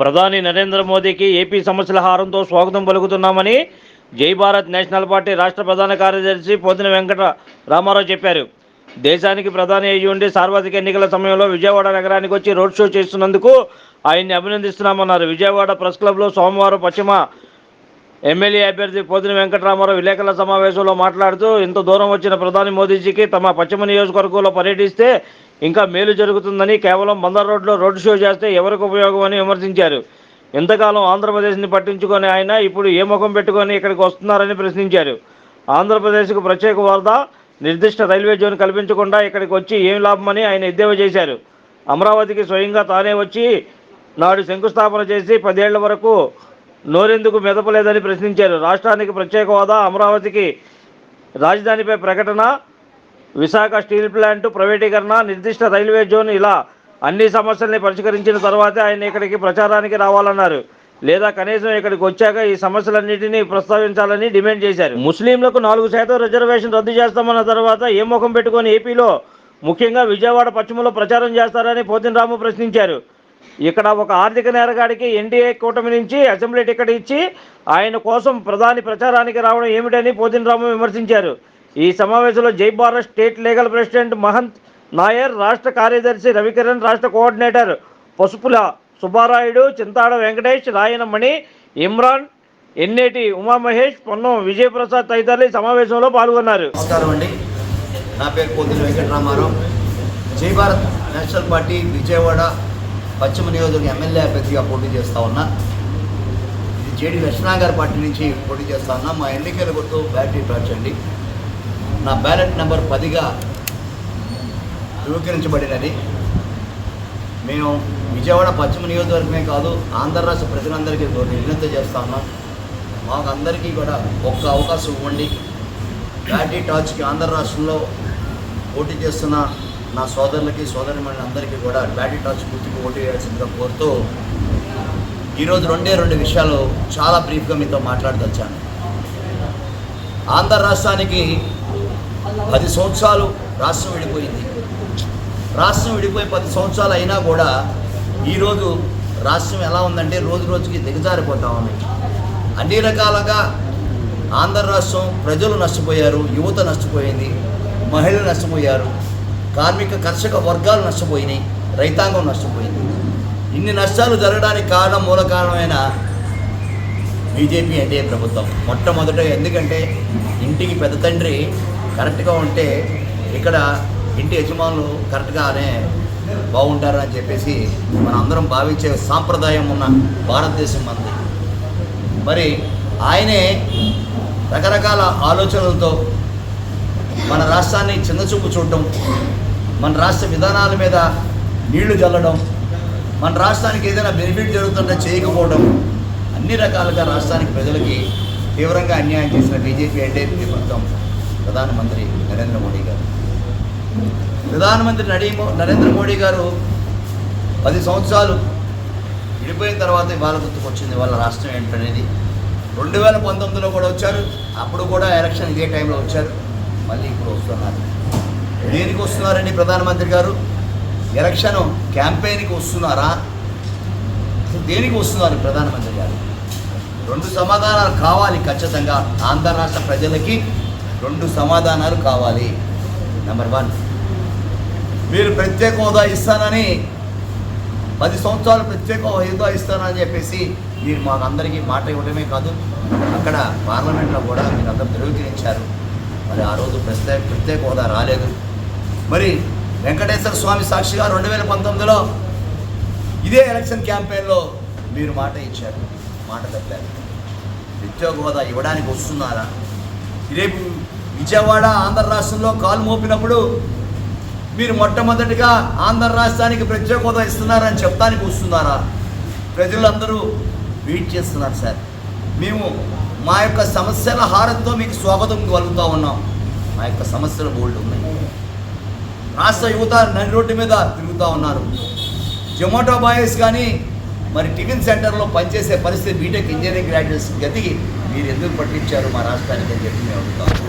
ప్రధాని నరేంద్ర మోదీకి ఏపీ సమస్యల హారంతో స్వాగతం పలుకుతున్నామని జై భారత్ నేషనల్ పార్టీ రాష్ట్ర ప్రధాన కార్యదర్శి పోతిన వెంకట రామారావు చెప్పారు. దేశానికి ప్రధాని అయ్యి ఉండి సార్వత్రిక ఎన్నికల సమయంలో విజయవాడ నగరానికి వచ్చి రోడ్ షో చేస్తున్నందుకు ఆయన్ని అభినందిస్తున్నామన్నారు. విజయవాడ ప్రెస్ క్లబ్లో సోమవారం పశ్చిమ ఎమ్మెల్యే అభ్యర్థి పోతిన వెంకటరామారావు విలేకరుల సమావేశంలో మాట్లాడుతూ, ఇంత దూరం వచ్చిన ప్రధాని మోదీజీకి తమ పశ్చిమ నియోజకవర్గంలో పర్యటిస్తే ఇంకా మేలు జరుగుతుందని, కేవలం బందర్ రోడ్లో రోడ్ షో చేస్తే ఎవరికి ఉపయోగం అని విమర్శించారు. ఇంతకాలం ఆంధ్రప్రదేశ్ని పట్టించుకొని ఆయన ఇప్పుడు ఏ ముఖం పెట్టుకొని ఇక్కడికి వస్తున్నారని ప్రశ్నించారు. ఆంధ్రప్రదేశ్కు ప్రత్యేక హోదా, నిర్దిష్ట రైల్వే జోన్ కల్పించకుండా ఇక్కడికి వచ్చి ఏం లాభమని ఆయన ఎద్దేవా చేశారు. అమరావతికి స్వయంగా తానే వచ్చి నాడు శంకుస్థాపన చేసి 10 ఏళ్ల వరకు నోరెందుకు మెదపలేదని ప్రశ్నించారు. రాష్ట్రానికి ప్రత్యేక హోదా, అమరావతికి రాజధానిపై ప్రకటన, విశాఖ స్టీల్ ప్లాంటు ప్రైవేటీకరణ, నిర్దిష్ట రైల్వే జోన్, ఇలా అన్ని సమస్యల్ని పరిష్కరించిన తర్వాతే ఆయన ఇక్కడికి ప్రచారానికి రావాలన్నారు. లేదా కనీసం ఇక్కడికి వచ్చాక ఈ సమస్యలన్నింటినీ ప్రస్తావించాలని డిమాండ్ చేశారు. ముస్లింలకు 4% రిజర్వేషన్ రద్దు చేస్తామన్న తర్వాత ఏ ముఖం పెట్టుకొని ఏపీలో, ముఖ్యంగా విజయవాడ పశ్చిమలో ప్రచారం చేస్తారని పోతిన రాము ప్రశ్నించారు. ఇక్కడ ఒక ఆర్థిక నేరగాడికి ఎన్డీఏ కూటమి నుంచి అసెంబ్లీ టికెట్ ఇచ్చి ఆయన కోసం ప్రధాని ప్రచారానికి రావడం ఏమిటని పోతిన రాము విమర్శించారు. ఈ సమావేశంలో జై Bharat state legal president Mahant Nair, రాష్ట్ర కార్యదర్శి రవికిరణ్, రాష్ట్ర కోఆర్డినేటర్ పసుపుల సుబ్బారాయుడు, చింతాడ వెంకటేష్, రాయన మణి, ఇమ్రాన్, ఎన్నేటి ఉమామహేష్, పొన్నం విజయప్రసాద్ తదితరులు ఈ సమావేశంలో పాల్గొన్నారు. నమస్కారం అండి, నా పేరు పోతిన వెంకటరామారావు. జై భారత్ నేషనల్ పార్టీ విజయవాడ పశ్చిమ నియోజకవర్గ ఎమ్మెల్యే అభ్యర్థిగా పోటీ చేస్తూ ఉన్నా. ఇది జేడి లక్ష్మణ గారి పార్టీ నుంచి పోటీ చేస్తూ ఉన్నా. మా ఎన్నికల గుర్తు బ్యాటరీ టార్చ్ అండి. నా బ్యాలెట్ నెంబర్ 10గా ధృవీకరించబడినది. మేము విజయవాడ పశ్చిమ నియోజకవర్గమే కాదు, ఆంధ్ర రాష్ట్ర ప్రజలందరికీ విజ్ఞప్తి చేస్తూ ఉన్నాం. మాకు అందరికీ కూడా ఒక్క అవకాశం ఇవ్వండి. బ్యాటరీ టార్చ్కి ఆంధ్ర రాష్ట్రంలో పోటీ చేస్తున్న నా సోదరులకి సోదరిమణులు అందరికీ కూడా బ్యాటరీ టార్చ్ గుర్తుకు ఓటు వేయాల్సిందిగా కోరుతూ, ఈరోజు రెండు విషయాలు చాలా బ్రీఫ్గా మీతో మాట్లాడదచ్చాను. ఆంధ్ర రాష్ట్రానికి 10 సంవత్సరాలు రాష్ట్రం విడిపోయింది. రాష్ట్రం విడిపోయి 10 సంవత్సరాలు అయినా కూడా ఈరోజు రాష్ట్రం ఎలా ఉందంటే రోజు రోజుకి దిగజారిపోతా ఉంది. అన్ని రకాలుగా ఆంధ్ర రాష్ట్రం ప్రజలు నష్టపోయారు, యువత నష్టపోయింది, మహిళలు నష్టపోయారు, కార్మిక కర్షక వర్గాలు నష్టపోయినాయి, రైతాంగం నష్టపోయింది. ఇన్ని నష్టాలు జరగడానికి మూల కారణమైన బీజేపీ ఎన్డీఏ ప్రభుత్వం. మొట్టమొదట ఎందుకంటే ఇంటికి పెద్ద తండ్రి కరెక్ట్గా ఉంటే ఇక్కడ ఇంటి యజమానులు కరెక్ట్గానే బాగుంటారని చెప్పేసి మనం అందరం భావించే సాంప్రదాయం ఉన్న భారతదేశం మనది. మరి ఆయనే రకరకాల ఆలోచనలతో మన రాష్ట్రాన్ని చిన్నచూపు చూడటం, మన రాష్ట్ర విధానాల మీద నీళ్లు చల్లడం, మన రాష్ట్రానికి ఏదైనా బెనిఫిట్ జరుగుతుంటే చేయకపోవడం, అన్ని రకాలుగా రాష్ట్రానికి ప్రజలకి తీవ్రంగా అన్యాయం చేసిన బీజేపీ ఎన్డీఏ ప్రభుత్వం ప్రధానమంత్రి నరేంద్ర మోడీ గారు. ప్రధానమంత్రి నరేంద్ర మోడీ గారు 10 సంవత్సరాలు విడిపోయిన తర్వాత వాళ్ళ గుర్తుకొచ్చింది వాళ్ళ రాష్ట్రం ఏంటనేది. 2019లో కూడా వచ్చారు, అప్పుడు కూడా ఎలక్షన్ ఇదే టైంలో వచ్చారు, మళ్ళీ ఇప్పుడు వస్తున్నారు. దేనికి వస్తున్నారండి ప్రధానమంత్రి గారు? ఎలక్షన్ క్యాంపెయిన్కి వస్తున్నారా? దేనికి వస్తున్నారు ప్రధానమంత్రి గారు? 2 సమాధానాలు కావాలి ఖచ్చితంగా. ఆంధ్ర రాష్ట్ర ప్రజలకి 2 సమాధానాలు కావాలి. నెంబర్ 1, మీరు ప్రత్యేక హోదా ఇస్తానని 10 సంవత్సరాలు ప్రత్యేక హోదా ఇస్తానని చెప్పేసి మీరు మాకు అందరికీ మాట ఇవ్వడమే కాదు, అక్కడ పార్లమెంట్లో కూడా మీరు అందరూ ధృవీకరించారు. మరి ఆ రోజు ప్రత్యేక హోదా రాలేదు. మరి వెంకటేశ్వర స్వామి సాక్షిగా 2019లో ఇదే ఎలక్షన్ క్యాంపెయిన్లో మీరు మాట ఇచ్చారు, మాట తప్పారు. ప్రత్యేక హోదా ఇవ్వడానికి వస్తున్నారా? రేపు విజయవాడ ఆంధ్ర రాష్ట్రంలో కాలు మోపినప్పుడు మీరు మొట్టమొదటిగా ఆంధ్ర రాష్ట్రానికి ప్రత్యేక హోదా ఇస్తున్నారని చెప్తానికి వస్తున్నారా? ప్రజలందరూ వెయిట్ చేస్తున్నారు సార్. మేము మా యొక్క సమస్యల హారంతో మీకు స్వాగతం కలుగుతూ ఉన్నాం. మా యొక్క సమస్యలు బోల్డ్ ఉన్నాయి. రాష్ట్ర యువత నడి రోడ్డు మీద తిరుగుతూ ఉన్నారు. జొమాటో బాయ్స్ కానీ మరి టిఫిన్ సెంటర్లో పనిచేసే పరిస్థితి బీటెక్ ఇంజనీరింగ్ గ్రాడ్యుయేట్స్ గతికి మీరు ఎందుకు పట్టించారు మా రాష్ట్రానికి అని చెప్పి మేము అడుగుతాము.